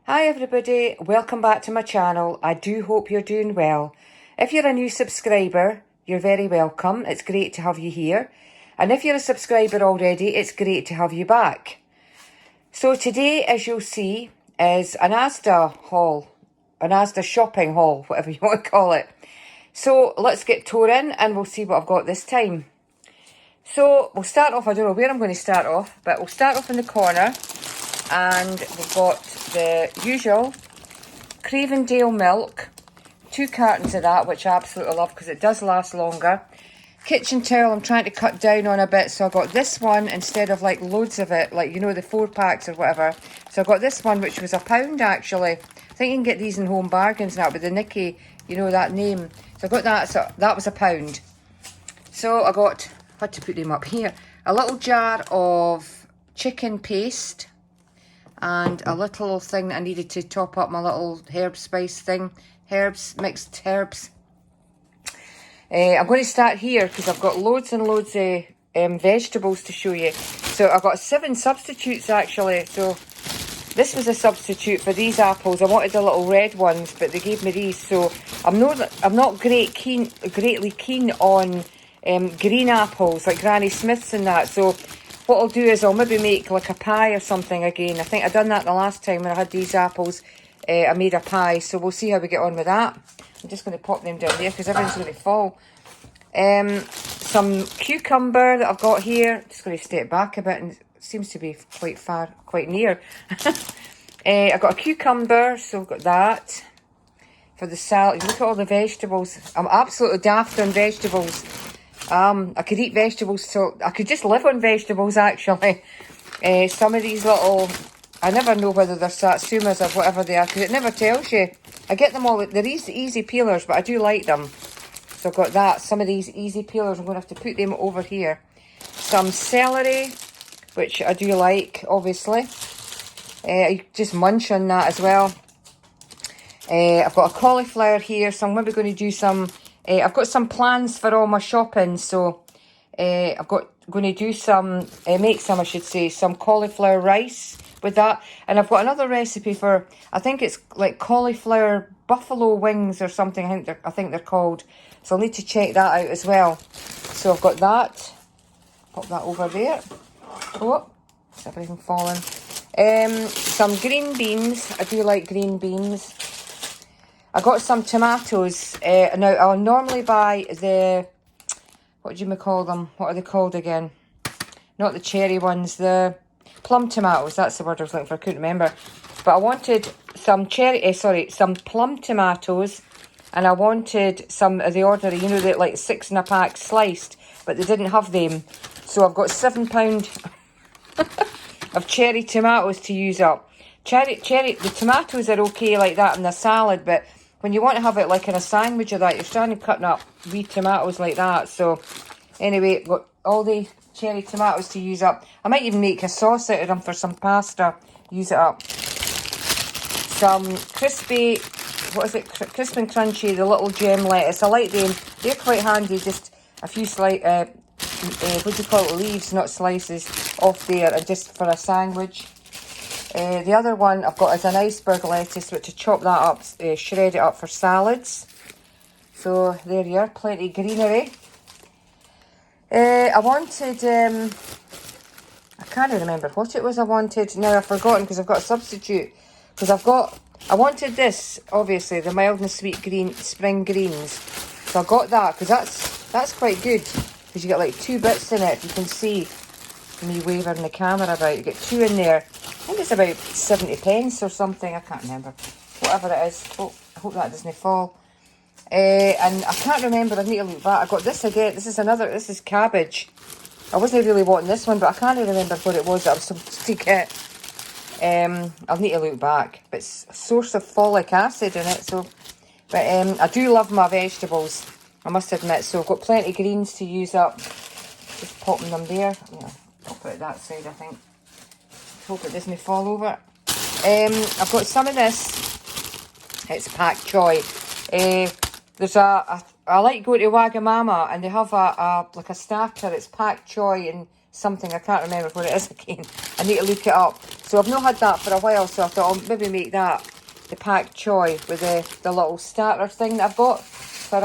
Hi everybody, welcome back to my channel. I do hope you're doing well. If you're a new subscriber, you're very welcome. It's great to have you here. And if you're a subscriber already, it's great to have you back. So today, as you'll see, is an Asda haul, an Asda shopping haul, whatever you want to call it. So let's get tore in and we'll see what I've got this time. So we'll start off, I don't know where I'm going to start off, but we'll start off in the corner. And we've got the usual Cravendale milk, 2 cartons of that, which I absolutely love because it does last longer. Kitchen towel, I'm trying to cut down on a bit, so I got this one instead of like loads of it, like, you know, the 4 packs or whatever. So I got this one, which was £1 actually. I think you can get these in Home Bargains now with the Nikki, you know, that name. So I got that, so that was £1. So I got, had to put them up here, a little jar of chicken paste. And a little thing that I needed to top up my little herb spice thing. Mixed herbs. I'm going to start here because I've got loads and loads of vegetables to show you. So I've got 7 substitutes actually. So this was a substitute for these apples. I wanted the little red ones, but they gave me these. So I'm not greatly keen on green apples like Granny Smith's and that. So what I'll do is I'll maybe make like a pie or something again. I think I done that the last time when I had these apples. I made a pie, so we'll see how we get on with that. I'm just going to pop them down there because everything's going to fall. Some cucumber that I've got here. Just going to step back a bit, and it seems to be quite near. I've got a cucumber, so I've got that for the salad. Look at all the vegetables. I'm absolutely daft on vegetables. I could eat vegetables, so I could just live on vegetables actually. Some of these little, I never know whether they're satsumas or whatever they are because it never tells you. I get them all, they're easy peelers, but I do like them. So I've got that, some of these easy peelers, I'm going to have to put them over here. Some celery, which I do like, obviously. I just munch on that as well. I've got a cauliflower here, so I'm maybe going to do some. I've got some plans for all my shopping, so going to do some, make some, I should say, some cauliflower rice with that. And I've got another recipe for, I think it's like cauliflower buffalo wings or something, I think they're called. So I'll need to check that out as well. So I've got that, pop that over there. Oh, is everything falling? Some green beans, I do like green beans. I got some tomatoes. Now, I'll normally buy the, what do you call them? What are they called again? Not the cherry ones, the plum tomatoes. That's the word I was looking for. I couldn't remember. But I wanted some some plum tomatoes. And I wanted some of the ordinary, you know, the like 6 in a pack sliced. But they didn't have them. So I've got £7 of cherry tomatoes to use up. The tomatoes are okay like that in the salad, but when you want to have it like in a sandwich or that, you're starting cutting up wee tomatoes like that. So anyway, got all the cherry tomatoes to use up. I might even make a sauce out of them for some pasta. Use it up. Some crispy, crisp and crunchy, the little gem lettuce. I like them. They're quite handy. Just a few what do you call it, leaves, not slices, off there, and just for a sandwich. The other one I've got is an iceberg lettuce, which I chop that up, shred it up for salads. So there you are, plenty of greenery. I wanted, I can't remember what it was I wanted. Now I've forgotten because I've got a substitute. Because I wanted this, obviously, the mild and sweet spring greens. So I got that because that's quite good. Because you get like 2 bits in it, you can see me waving the camera about. You get 2 in there. I think it's about 70 pence or something. I can't remember. Whatever it is. Oh, I hope that doesn't fall. And I can't remember. I need to look back. I got this again. This is cabbage. I wasn't really wanting this one, but I can't remember what it was that I was supposed to get. I'll need to look back. But it's a source of folic acid in it. So, but I do love my vegetables, I must admit. So I've got plenty of greens to use up. Just popping them there. Yeah, I'll put it that side, I think. Hope it doesn't fall over. I've got some of this. It's pak choy. There's I like going to Wagamama and they have like a starter. It's pak choy and something. I can't remember what it is again. I need to look it up. So So I've not had that for a while, so I thought I'll maybe make that the pak choy with the little starter thing that I've got for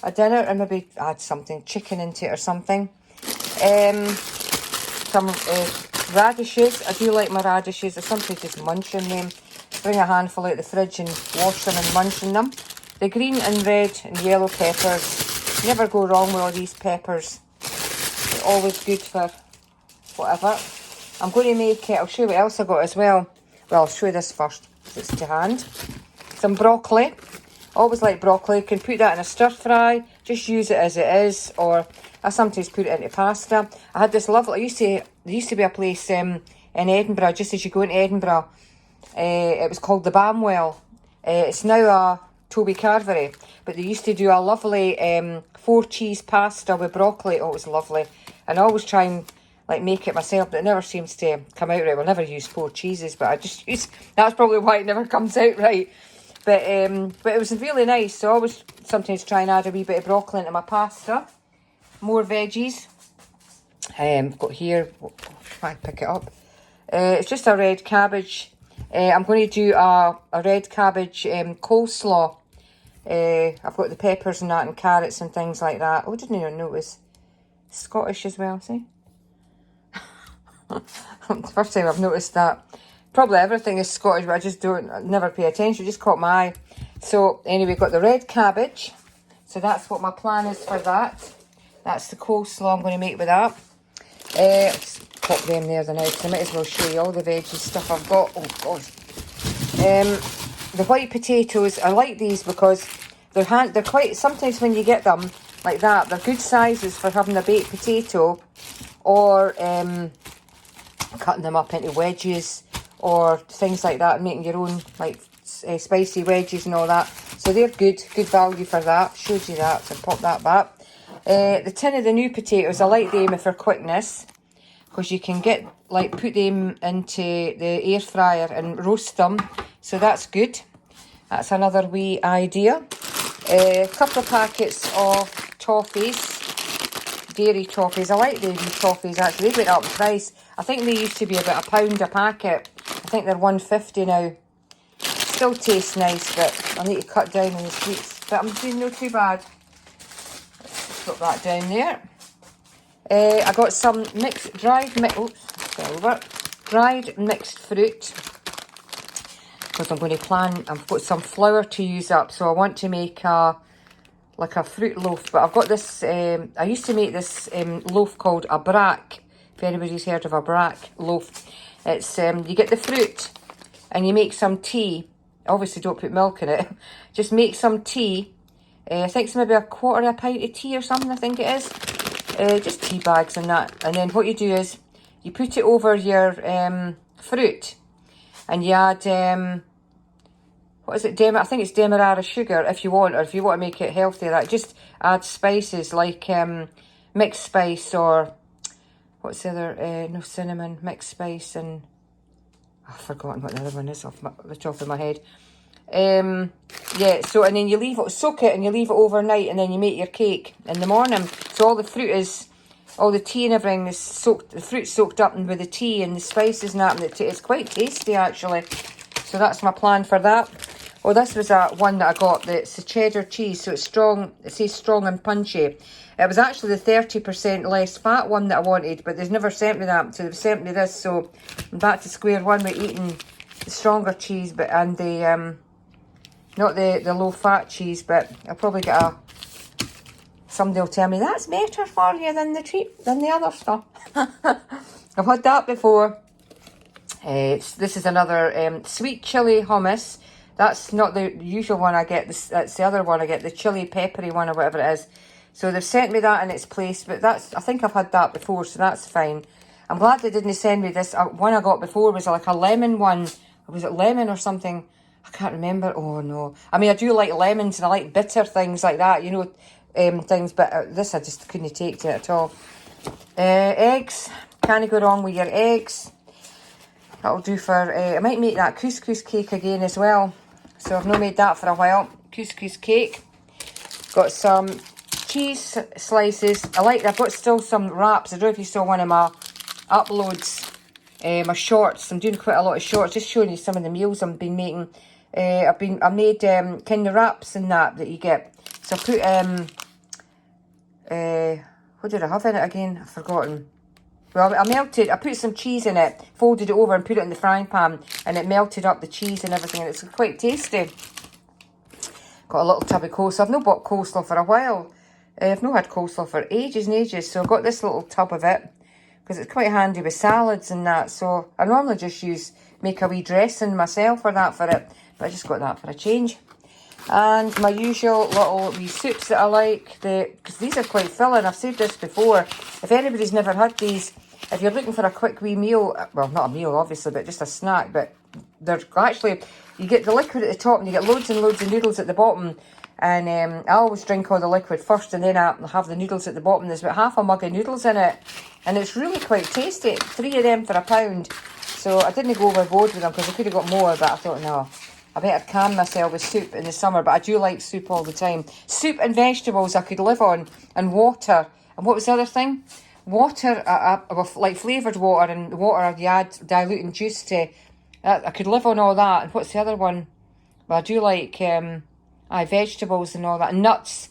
a dinner, and maybe add something, chicken into it or something. Some radishes. I do like my radishes. I sometimes just munch on them. Bring a handful out the fridge and wash them and munch on them. The green and red and yellow peppers. Never go wrong with all these peppers. They're always good for whatever. I'm going to make it. I'll show you what else I got as well. Well, I'll show you this first, because it's to hand. Some broccoli. Always like broccoli. You can put that in a stir fry. Just use it as it is. Or I sometimes put it into pasta. I had this lovely... there used to be a place in Edinburgh, just as you go into Edinburgh. It was called the Bamwell. It's now a Toby Carvery. But they used to do a lovely 4-cheese pasta with broccoli. Oh, it was lovely. And I always try and like make it myself, but it never seems to come out right. We'll never use 4 cheeses, but I just use... That's probably why it never comes out right. But it was really nice. So I always sometimes try and add a wee bit of broccoli into my pasta. More veggies. I've got here... Try and pick it up. It's just a red cabbage. I'm going to do a red cabbage coleslaw. I've got the peppers and that and carrots and things like that. Oh, I didn't even know it was Scottish as well, see? First time I've noticed that. Probably everything is Scottish, but I just never pay attention. It just caught my eye. So anyway, got the red cabbage. So that's what my plan is for that. That's the coleslaw I'm going to make with that. Just pop them there the now, because I might as well show you all the veggie stuff I've got. Oh gosh. The white potatoes, I like these because they're quite, sometimes when you get them like that, they're good sizes for having a baked potato, or cutting them up into wedges or things like that, and making your own like spicy wedges and all that. So they're good value for that. Showed you that, so pop that back. The tin of the new potatoes, I like them for quickness, because you can get put them into the air fryer and roast them. So that's good. That's another wee idea. A couple of packets of toffees. Dairy toffees. I like the toffees actually. They went up in price. I think they used to be about £1 a packet. I think they're £1.50 now. Still taste nice, but I need to cut down on the sweets. But I'm doing no too bad. Let's put that down there. I got some dried mixed fruit. Because I'm going to I've got some flour to use up, so I want to make a fruit loaf. But I've got this, I used to make this loaf called a brack, if anybody's heard of a brack loaf. It's, you get the fruit and you make some tea. Obviously don't put milk in it. Just make some tea. I think it's maybe a quarter of a pint of tea or something, I think it is. Just tea bags and that. And then what you do is, you put it over your fruit, and you add, what is it, I think it's demerara sugar if you want, or if you want to make it healthy, that just add spices like mixed spice, or what's the other, no, cinnamon, mixed spice, and I've forgotten what the other one is off the top of my head. Yeah, so, and then you leave it, soak it, and you leave it overnight, and then you make your cake in the morning. So all the fruit is, all the tea and everything is soaked, the fruit's soaked up with the tea and the spices and that, and it's quite tasty actually. So that's my plan for that. Oh, this was one that I got, that's the cheddar cheese, so it's strong, it says strong and punchy. It was actually the 30% less fat one that I wanted, but they've never sent me that, so they've sent me this, so I'm back to square one with eating the stronger cheese, but and the, not the low fat cheese, but I'll probably get somebody will tell me, that's better for you than the other stuff. I've had that before. This is another sweet chili hummus. That's not the usual one I get. That's the other one I get, the chili peppery one or whatever it is. So they've sent me that in its place, but I think I've had that before, so that's fine. I'm glad they didn't send me this. One I got before was like a lemon one. Was it lemon or something? I can't remember. Oh no. I mean, I do like lemons and I like bitter things like that, you know, things, but this I just couldn't take to it at all. Eggs. Can't go wrong with your eggs. That'll do for, I might make that couscous cake again as well. So I've not made that for a while. Couscous cake. Got some cheese slices. I've got still some wraps. I don't know if you saw one of my uploads. my shorts. I'm doing quite a lot of shorts, just showing you some of the meals I've been making. I made kind of wraps and that you get. So I put what did I have in it again? I've forgotten. Well, I put some cheese in it, folded it over and put it in the frying pan, and it melted up the cheese and everything, and it's quite tasty. Got a little tub of coleslaw. I've not bought coleslaw for a while. I've not had coleslaw for ages and ages, so I've got this little tub of it, because it's quite handy with salads and that. So I normally just make a wee dressing myself for it, but I just got that for a change. And my usual little wee soups that I like, because these are quite filling. I've said this before. If anybody's never had these, if you're looking for a quick wee meal, well, not a meal obviously, but just a snack, but they're actually, you get the liquid at the top and you get loads and loads of noodles at the bottom. And I always drink all the liquid first and then I have the noodles at the bottom. There's about half a mug of noodles in it. And it's really quite tasty. 3 of them for £1. So I didn't go overboard with them because I could have got more, but I thought, no, I better calm myself with soup in the summer. But I do like soup all the time. Soup and vegetables I could live on, and water. And what was the other thing? Water, like flavoured water, and water you add diluting juice to. I could live on all that. And what's the other one? Well, I do like vegetables and all that. Nuts.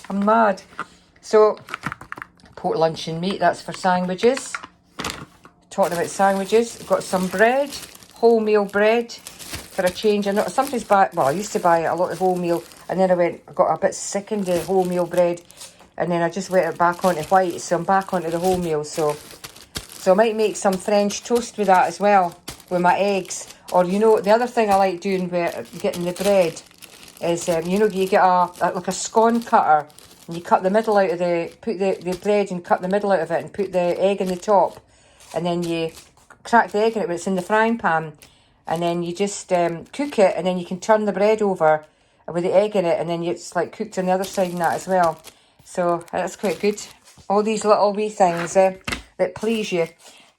I'm mad. So, pork luncheon meat, that's for sandwiches. Talking about sandwiches, got some bread, wholemeal bread for a change. I sometimes buy, well, I used to buy a lot of wholemeal, and then I got a bit sick into wholemeal bread, and then I just went it back onto white, so I'm back onto the wholemeal. So I might make some French toast with that as well, with my eggs. Or, you know, the other thing I like doing with getting the bread is, you know, you get like a scone cutter, and you cut the middle out of put the bread and cut the middle out of it and put the egg in the top, and then you crack the egg in it when it's in the frying pan, and then you just cook it, and then you can turn the bread over with the egg in it, and then it's like cooked on the other side and that as well. So that's quite good. All these little wee things that please you.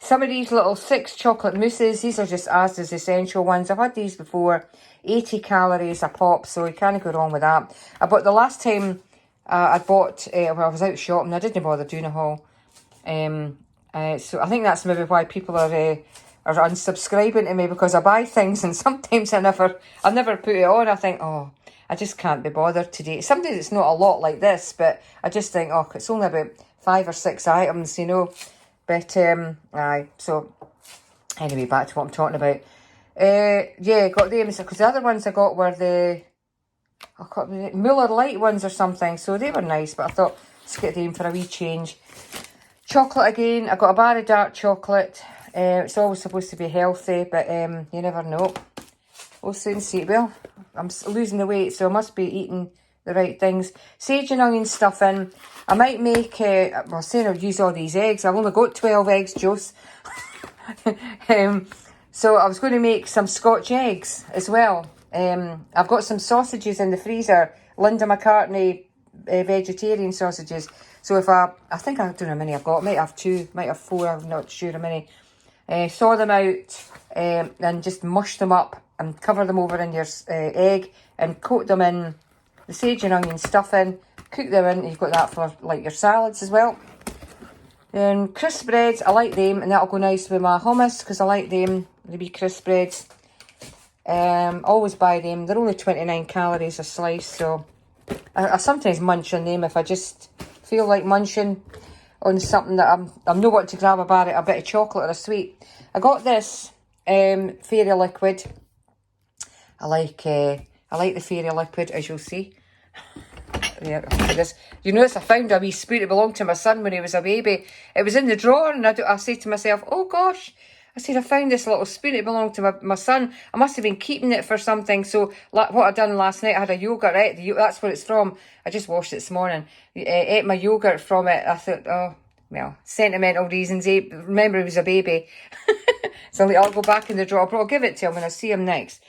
Some of these little 6 chocolate mousses, these are just Asda's essential ones. I've had these before, 80 calories a pop, so you can't go wrong with that. But the last time I bought, well, I was out shopping, I didn't bother doing a haul. So I think that's maybe why people are unsubscribing to me, because I buy things and sometimes I never put it on. I think, oh, I just can't be bothered today. Sometimes it's not a lot like this, but I just think, oh, it's only about 5 or 6 items, you know. But, aye, so, anyway, back to what I'm talking about. Yeah, got them, because the other ones I got were the Muller Light ones or something, so they were nice, but I thought, let's get them for a wee change. Chocolate again, I got a bar of dark chocolate. It's always supposed to be healthy, but you never know. We'll soon see. Well, I'm losing the weight, so I must be eating the right things. Sage and onion stuffing. I might make, well, saying I'll use all these eggs. I've only got 12 eggs, Joss. So I was going to make some Scotch eggs as well. I've got some sausages in the freezer. Linda McCartney vegetarian sausages. So if I think I don't know how many I've got. Might have 2, might have 4. I'm not sure how many. Thaw them out and just mush them up and cover them over in your egg and coat them in the sage and onion stuffing. Cook them in. You've got that for like your salads as well. Then crisp breads, I like them, and that'll go nice with my hummus because I like them, the wee crisp breads. Always buy them. They're only 29 calories a slice, so I sometimes munch on them if I just feel like munching on something that I'm not wanting to grab a bit of chocolate or a sweet. I got this fairy liquid. I like the fairy liquid, as you'll see. Yeah, this. You notice I found a wee spoon. It belonged to my son when he was a baby. It was in the drawer, and I said to myself, oh gosh. I said, I found this little spoon. It belonged to my son. I must have been keeping it for something. So what I done last night, I had a yogurt, right? That's where it's from. I just washed it this morning. Ate my yogurt from it. I thought, oh, well, sentimental reasons. Remember, he was a baby. So I'll go back in the drawer. But I'll give it to him when I see him next.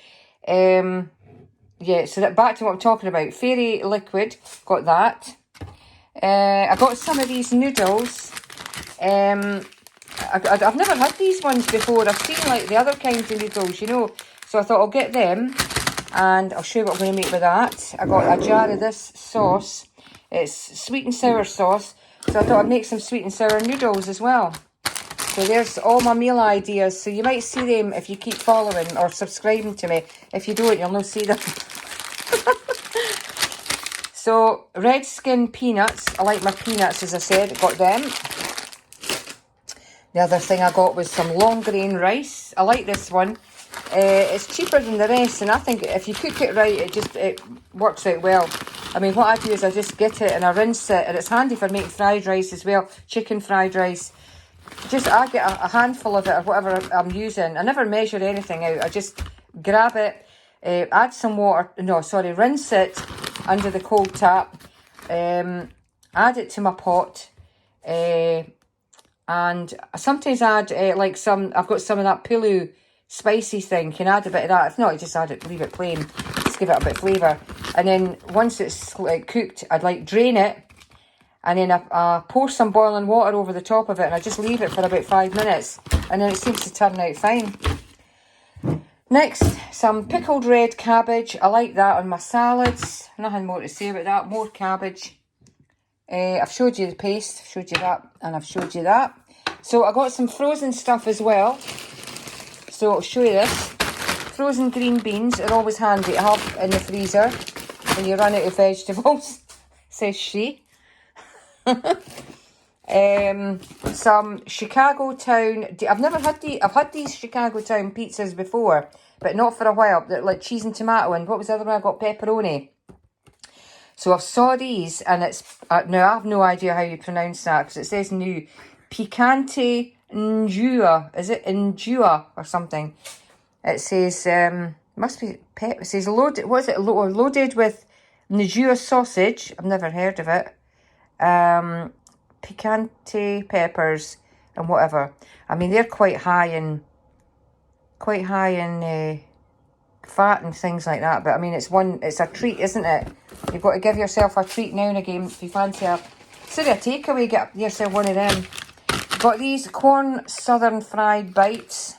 Yeah, so back to what I'm talking about. Fairy liquid, got that. I got some of these noodles. I've never had these ones before. I've seen like the other kinds of noodles, you know. So I thought I'll get them and I'll show you what I'm going to make with that. I got a jar of this sauce. It's sweet and sour sauce. So I thought I'd make some sweet and sour noodles as well. So there's all my meal ideas. So you might see them if you keep following or subscribing to me. If you don't, you'll not see them. So red skin peanuts. I like my peanuts, as I said. Got them. The other thing I got was some long grain rice. I like this one. It's cheaper than the rest, and I think if you cook it right, it works out well. I mean, what I do is I just get it and I rinse it, and it's handy for making fried rice as well, chicken fried rice. I get a handful of it or whatever I'm using. I never measure anything out. I just grab it, add some water. No, sorry, rinse it under the cold tap. Add it to my pot. And I sometimes add I've got some of that pilau spicy thing. You can add a bit of that. If not, you just add it, leave it plain. Just give it a bit of flavour. And then once it's cooked, I'd drain it. And then I pour some boiling water over the top of it. And I just leave it for about 5 minutes. And then it seems to turn out fine. Next, some pickled red cabbage. I like that on my salads. Nothing more to say about that. More cabbage. I've showed you the paste. I've showed you that. And I've showed you that. So I got some frozen stuff as well. So I'll show you this. Frozen green beans are always handy to have in the freezer when you run out of vegetables, says she. Some Chicago Town. I've never had I've had these Chicago Town pizzas before, but not for a while. They're like cheese and tomato, and what was the other one? I got pepperoni. So I've saw these, and it's now I have no idea how you pronounce that because it says new picante njua. Is it njua or something? It says must be pep. It says loaded. What is it? Loaded with njua sausage. I've never heard of it. Picante peppers and whatever. I mean, they're quite high in fat and things like that. But I mean, it's a treat, isn't it? You've got to give yourself a treat now and again if you fancy a takeaway. Get yourself one of them. Got these corn southern fried bites.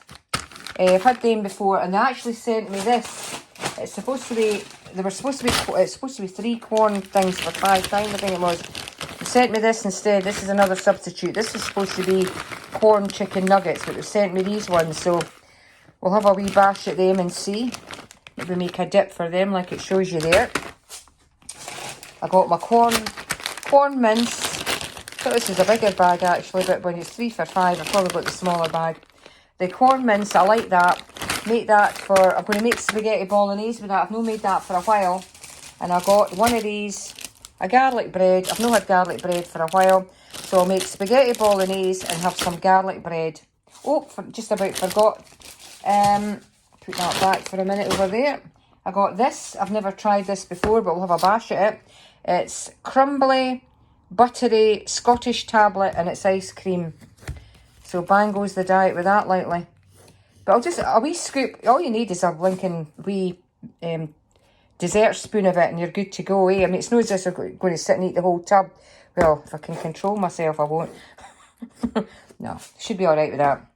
I've had them before, and they actually sent me this. It's supposed to be. It's supposed to be 3 corn things for £5, I think it was. They sent me this instead. This is another substitute. This is supposed to be corn chicken nuggets, but they sent me these ones, so we'll have a wee bash at them and see. Maybe make a dip for them like it shows you there. I got my corn mince. So this is a bigger bag actually, but when it's 3 for £5, I've probably got the smaller bag. The corn mince, I like that. Make that for, I'm going to make spaghetti bolognese with that. I've not made that for a while. And I got one of these, a garlic bread. I've not had garlic bread for a while. So I'll make spaghetti bolognese and have some garlic bread. Oh, just about forgot. Put that back for a minute over there. I got this. I've never tried this before, but we'll have a bash at it. It's crumbly, buttery Scottish tablet and it's ice cream. So bang goes the diet with that lightly. But I'll just, a wee scoop, all you need is a blinking wee dessert spoon of it and you're good to go, eh? I mean, it's not as if I'm going to sit and eat the whole tub. Well, if I can control myself, I won't. No, should be alright with that.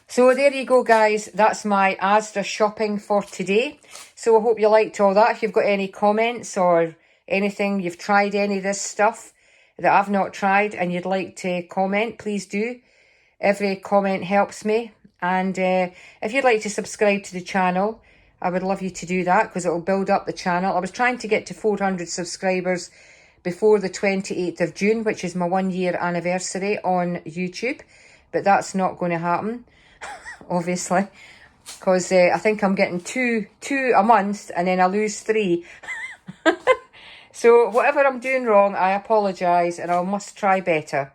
So there you go, guys. That's my Asda shopping for today. So I hope you liked all that. If you've got any comments or anything, you've tried any of this stuff that I've not tried and you'd like to comment, please do. Every comment helps me. And if you'd like to subscribe to the channel, I would love you to do that because it will build up the channel. I was trying to get to 400 subscribers before the 28th of June, which is my 1-year anniversary on YouTube. But that's not going to happen, obviously, because I think I'm getting two a month and then I lose 3. So whatever I'm doing wrong, I apologise and I must try better.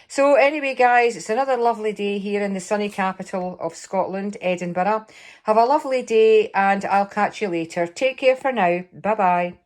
So anyway, guys, it's another lovely day here in the sunny capital of Scotland, Edinburgh. Have a lovely day and I'll catch you later. Take care for now. Bye-bye.